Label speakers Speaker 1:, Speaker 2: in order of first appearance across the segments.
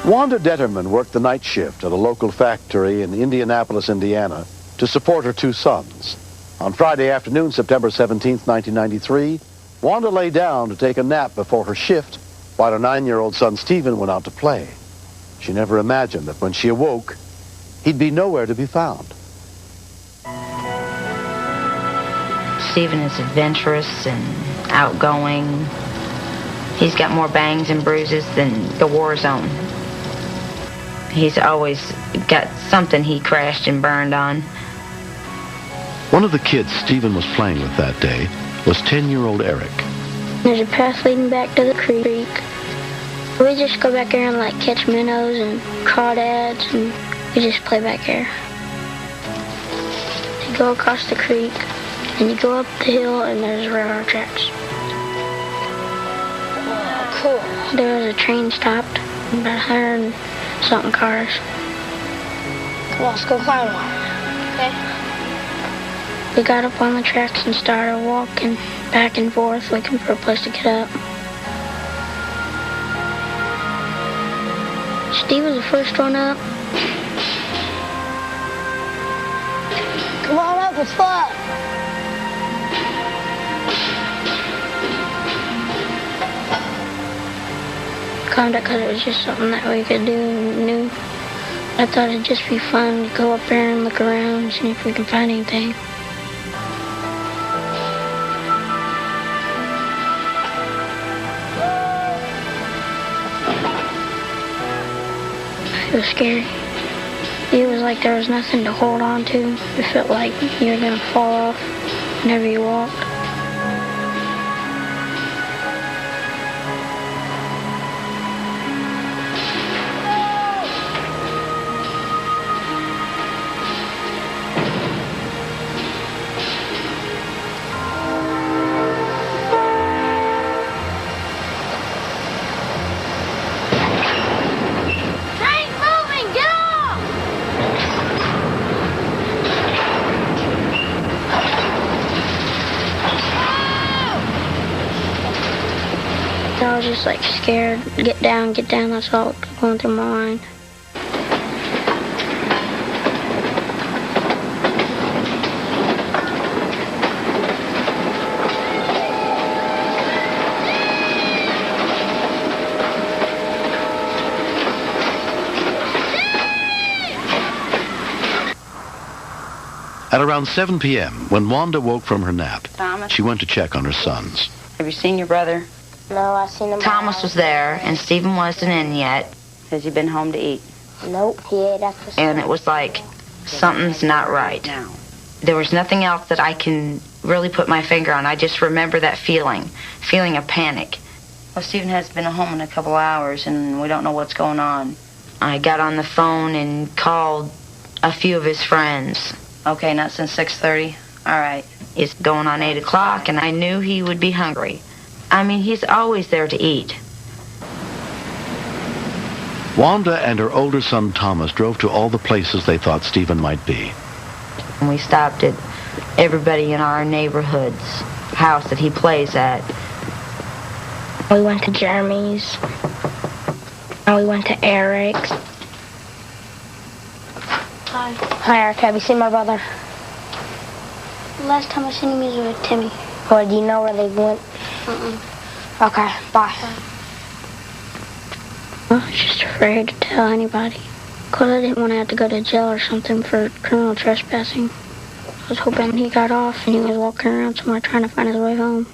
Speaker 1: Wanda Detterman worked the night shift at a local factory in Indianapolis, Indiana, to support her two sons. On Friday afternoon, September 17, 1993, Wanda lay down to take a nap before her shift while her 9-year-old son Stephen went out to play. She never imagined that when she awoke, he'd be nowhere to be found.
Speaker 2: Stephen is adventurous and outgoing. He's got more bangs and bruises than the war zone. He's always got something he crashed and burned on.
Speaker 1: One of the kids Stephen was playing with that day was 10-year-old Eric.
Speaker 3: There's a path leading back to the creek. We just go back there and like catch minnows and crawdads, and we just play back there. You go across the creek, and you go up the hill, and there's railroad tracks. Cool. There was a train stopped, about 100 something cars.
Speaker 4: Well, let's go climb one. Okay.
Speaker 3: We got up on the tracks and started walking back and forth looking for a place to get up. Steve was the first one up.
Speaker 4: Come on up, it's fun.
Speaker 3: Climbed up because it was just something that we could do and new. I thought it'd just be fun to go up there and look around and see if we can find anything. It was scary. It was like there was nothing to hold on to. It felt like you were going to fall off whenever you walked. I was just like scared. Get down, that's all going through my mind.
Speaker 1: At around 7 p.m., when Wanda woke from her nap,
Speaker 2: Thomas?
Speaker 1: she went to check on her sons.
Speaker 2: Have you seen your brother?
Speaker 4: No, I seen him.
Speaker 2: Thomas was there, and Stephen wasn't in yet. Has he been home to eat?
Speaker 4: Nope, he ate after school.
Speaker 2: And it was like, something's not right. There was nothing else that I can really put my finger on. I just remember that feeling of panic. Well, Stephen hasn't been home in a couple hours, and we don't know what's going on. I got on the phone and called a few of his friends. Okay, not since 6:30. All right. It's going on 8 o'clock, and I knew he would be hungry. I mean, he's always there to eat.
Speaker 1: Wanda and her older son Thomas drove to all the places they thought Stephen might be.
Speaker 2: And we stopped at everybody in our neighborhood's house that he plays at.
Speaker 3: We went to Jeremy's. And we went to Eric's.
Speaker 4: Hi. Hi, Eric. Have you seen my brother?
Speaker 3: The last time I seen him, he was with Timmy.
Speaker 4: Or do you know where they went? Okay, bye.
Speaker 3: I was just afraid to tell anybody. Because I didn't want to have to go to jail or something for criminal trespassing. I was hoping he got off and he was walking around somewhere trying to find his way home.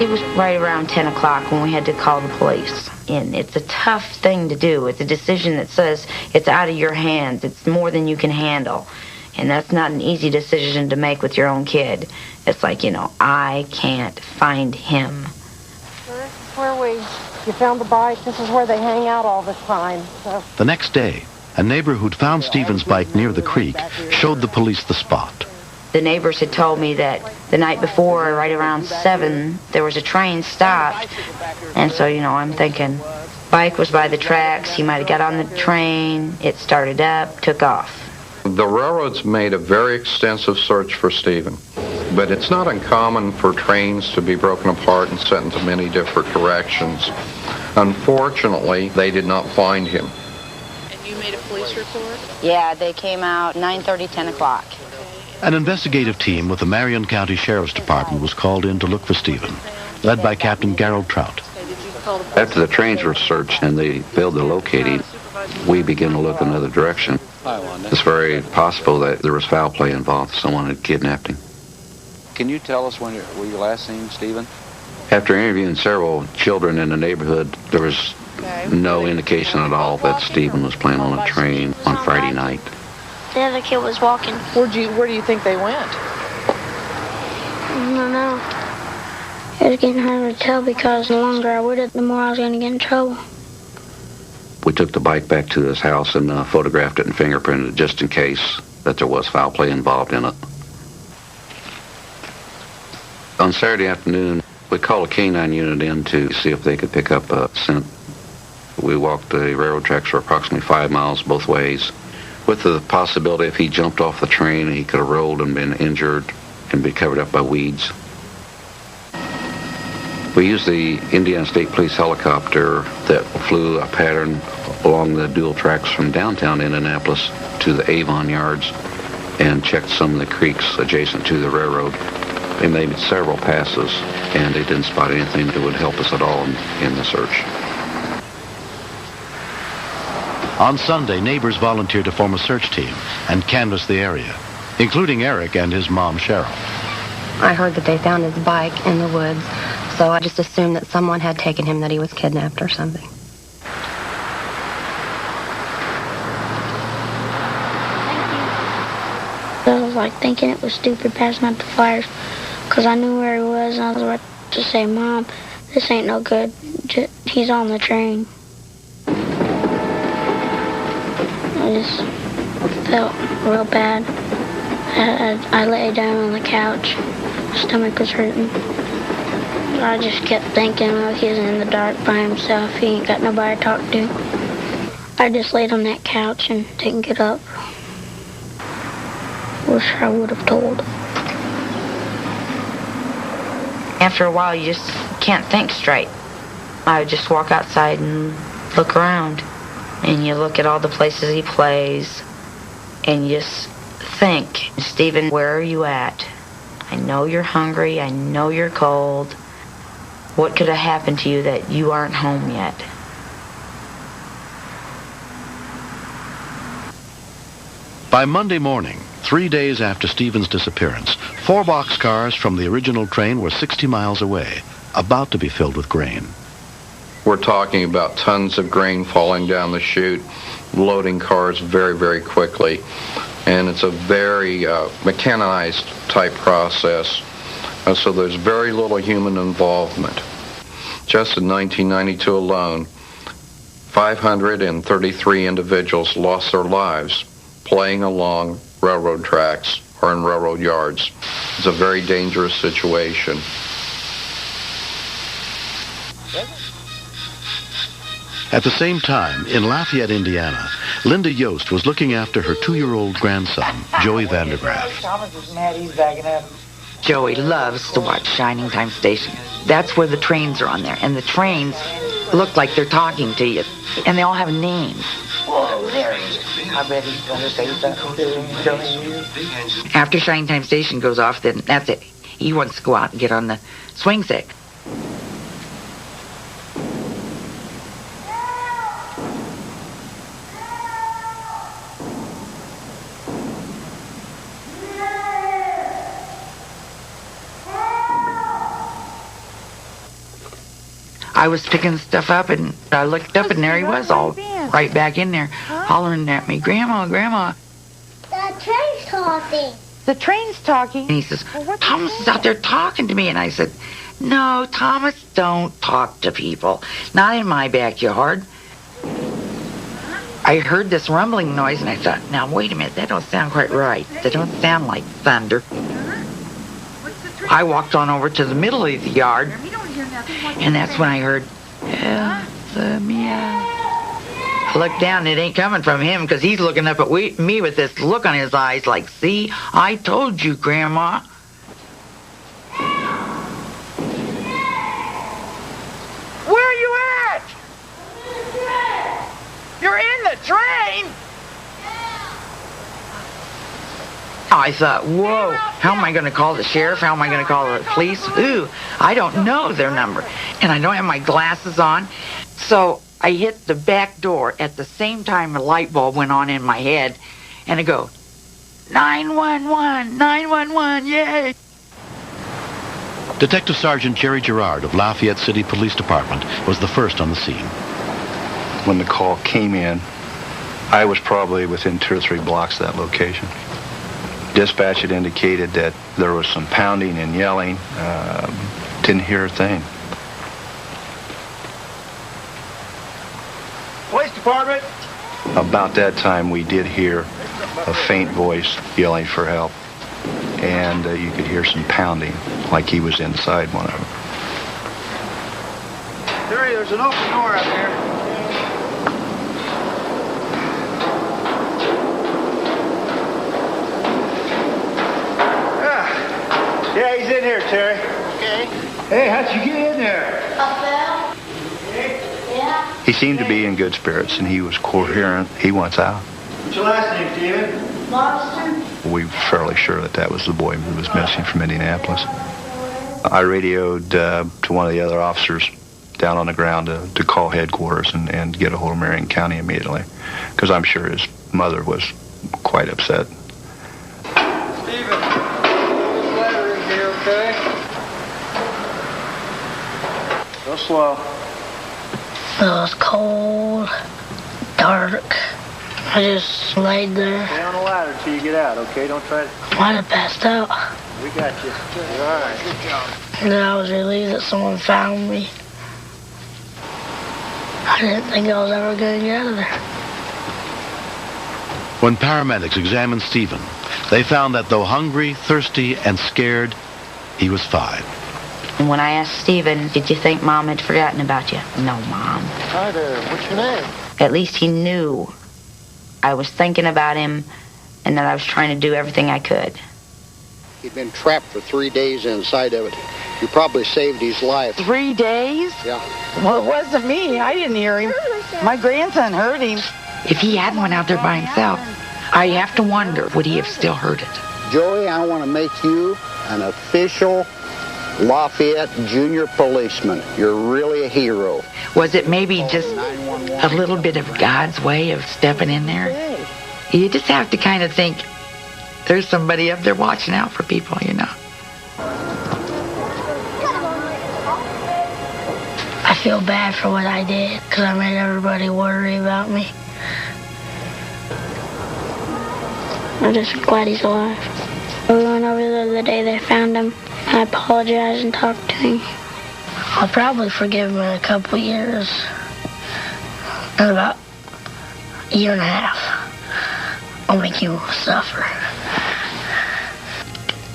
Speaker 2: It was right around 10 o'clock when we had to call the police. And it's a tough thing to do. It's a decision that says it's out of your hands. It's more than you can handle. And that's not an easy decision to make with your own kid. It's like, you know, I can't find him.
Speaker 5: This is where you found the bike. This is where they hang out all the time. So.
Speaker 1: The next day, a neighbor who'd found Stephen's bike near the creek showed the police the spot.
Speaker 2: The neighbors had told me that the night before, right around 7, there was a train stopped. And so, you know, I'm thinking, bike was by the tracks. He might have got on the train. It started up, took off.
Speaker 6: The railroads made a very extensive search for Stephen. But it's not uncommon for trains to be broken apart and sent into many different directions. Unfortunately, they did not find him.
Speaker 7: And you made a police report?
Speaker 2: Yeah, they came out 9:30, 10 o'clock.
Speaker 1: An investigative team with the Marion County Sheriff's Department was called in to look for Stephen, led by Captain Gerald Trout.
Speaker 8: After the trains were searched and they failed to locate him, we began to look another direction. It's very possible that there was foul play involved. Someone had kidnapped him.
Speaker 9: Can you tell us when you last seen Stephen?
Speaker 8: After interviewing several children in the neighborhood, there was no indication at all that Stephen was playing on a train on Friday night.
Speaker 3: The other kid was walking.
Speaker 7: Where do you think they went?
Speaker 3: I don't know. It was getting harder to tell because the longer I waited, the more I was going to get in trouble.
Speaker 8: We took the bike back to his house and photographed it and fingerprinted it just in case that there was foul play involved in it. On Saturday afternoon, we called a canine unit in to see if they could pick up a scent. We walked the railroad tracks for approximately 5 miles both ways, with the possibility if he jumped off the train, he could have rolled and been injured and be covered up by weeds. We used the Indiana State Police helicopter that flew a pattern along the dual tracks from downtown Indianapolis to the Avon yards and checked some of the creeks adjacent to the railroad. They made several passes, and they didn't spot anything that would help us at all in the search.
Speaker 1: On Sunday, neighbors volunteered to form a search team and canvass the area, including Eric and his mom, Cheryl.
Speaker 10: I heard that they found his bike in the woods, so I just assumed that someone had taken him, that he was kidnapped or something.
Speaker 3: I was like thinking it was stupid passing out the flyers because I knew where he was, and I was about to say, Mom, this ain't no good. He's on the train. I just felt real bad. I lay down on the couch. My stomach was hurting. I just kept thinking, oh, he's in the dark by himself. He ain't got nobody to talk to. I just laid on that couch and didn't get up. Wish I would have told.
Speaker 2: After a while, you just can't think straight. I would just walk outside and look around. And you look at all the places he plays, and you just think, Stephen, where are you at? I know you're hungry. I know you're cold. What could have happened to you that you aren't home yet?
Speaker 1: By Monday morning, 3 days after Stephen's disappearance, 4 boxcars from the original train were 60 miles away, about to be filled with grain.
Speaker 6: We're talking about tons of grain falling down the chute, loading cars very, very quickly. And it's a very mechanized type process, so there's very little human involvement. Just in 1992 alone, 533 individuals lost their lives playing along railroad tracks or in railroad yards. It's a very dangerous situation.
Speaker 1: At the same time, in Lafayette, Indiana, Linda Yost was looking after her 2-year-old grandson, Joey Vandergraff.
Speaker 11: Joey loves to watch Shining Time Station. That's where the trains are on there, and the trains look like they're talking to you, and they all have names.
Speaker 12: Whoa, there he is. I bet he's going to say something.
Speaker 11: After Shining Time Station goes off, then that's it. He wants to go out and get on the swing set. I was picking stuff up, and I looked up, and there he was, all right back in there, hollering at me, Grandma, Grandma.
Speaker 4: The train's talking.
Speaker 7: The train's talking?
Speaker 11: And he says, Thomas is out there talking to me. And I said, no, Thomas, don't talk to people. Not in my backyard. I heard this rumbling noise, and I thought, now, wait a minute, that don't sound quite right. That don't sound like thunder. I walked on over to the middle of the yard, and that's when I heard, the meow. I looked down, and it ain't coming from him, because he's looking up at me with this look on his eyes like, see, I told you, Grandma. You're in the train? I thought, whoa, how am I going to call the sheriff? How am I going to call the police? Ooh, I don't know their number. And I don't have my glasses on. So I hit the back door at the same time a light bulb went on in my head. And I go, 911, 911, yay.
Speaker 1: Detective Sergeant Jerry Gerard of Lafayette City Police Department was the first on the scene.
Speaker 13: When the call came in, I was probably within 2 or 3 blocks of that location. Dispatch had indicated that there was some pounding and yelling. Didn't hear a thing.
Speaker 14: Police department.
Speaker 13: About that time, we did hear a faint voice yelling for help, and you could hear some pounding, like he was inside one of them.
Speaker 14: Terry, there's an open door out there. Yeah, he's in here, Terry. Okay. Hey, how'd you get in there?
Speaker 3: I fell. Yeah.
Speaker 13: He seemed to be in good spirits, and he was coherent. He wants out.
Speaker 14: What's your last name, Steven?
Speaker 3: Boston.
Speaker 13: We were fairly sure that that was the boy who was missing from Indianapolis. I radioed to one of the other officers down on the ground to call headquarters and get a hold of Marion County immediately, because I'm sure his mother was quite upset.
Speaker 14: Steven, this letter in here, okay? Go slow.
Speaker 3: It was cold, dark. I just laid there.
Speaker 14: Stay on the ladder until you get out, okay? Don't try to...
Speaker 3: I might have passed out.
Speaker 14: We got you. All right. Good job.
Speaker 3: And then I was relieved that someone found me. I didn't think I was ever going to get out of there.
Speaker 1: When paramedics examined Stephen, they found that though hungry, thirsty, and scared, he was fine.
Speaker 2: And when I asked Stephen, did you think Mom had forgotten about you? No, Mom.
Speaker 14: Hi there. What's your name?
Speaker 2: At least he knew I was thinking about him and that I was trying to do everything I could.
Speaker 15: He'd been trapped for 3 days inside of it. You probably saved his life.
Speaker 11: 3 days?
Speaker 15: Yeah.
Speaker 11: Well, it wasn't me. I didn't hear him. My grandson heard him. If he had went out there by himself, I have to wonder, would he have still heard it?
Speaker 15: Joey, I want to make you an official Lafayette junior policeman. You're really a hero.
Speaker 11: Was it maybe just a little bit of God's way of stepping in there? You just have to kind of think, there's somebody up there watching out for people, you know.
Speaker 3: I feel bad for what I did, because I made everybody worry about me. I'm just glad he's alive. We went over there the day they found him. I apologized and talked to him. I'll probably forgive him in a couple years. In about a year and a half. I'll make him suffer.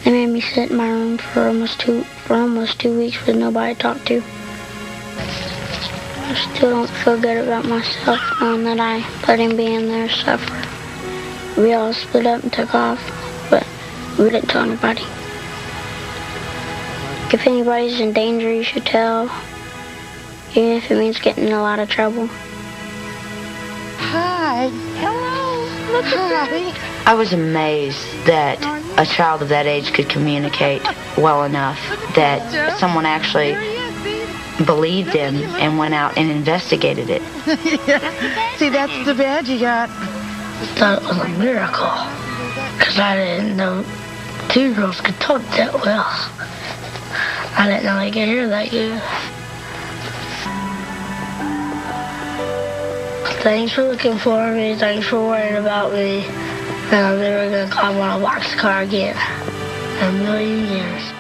Speaker 3: They made me sit in my room for almost two weeks with nobody to talk to. I still don't feel good about myself knowing that I let him be in there suffer. We all split up and took off, but we didn't tell anybody. If anybody's in danger, you should tell, even if it means getting in a lot of trouble.
Speaker 11: Hi. Hello. Look at me.
Speaker 2: I was amazed that a child of that age could communicate well enough that someone actually believed him and went out and investigated it.
Speaker 11: Yeah. See, that's the badge you got.
Speaker 3: I thought it was a miracle, because I didn't know 2 girls could talk that well. I didn't know they could hear that good. Thanks for looking for me. Thanks for worrying about me. And I'm never going to climb on a boxcar again in a million years.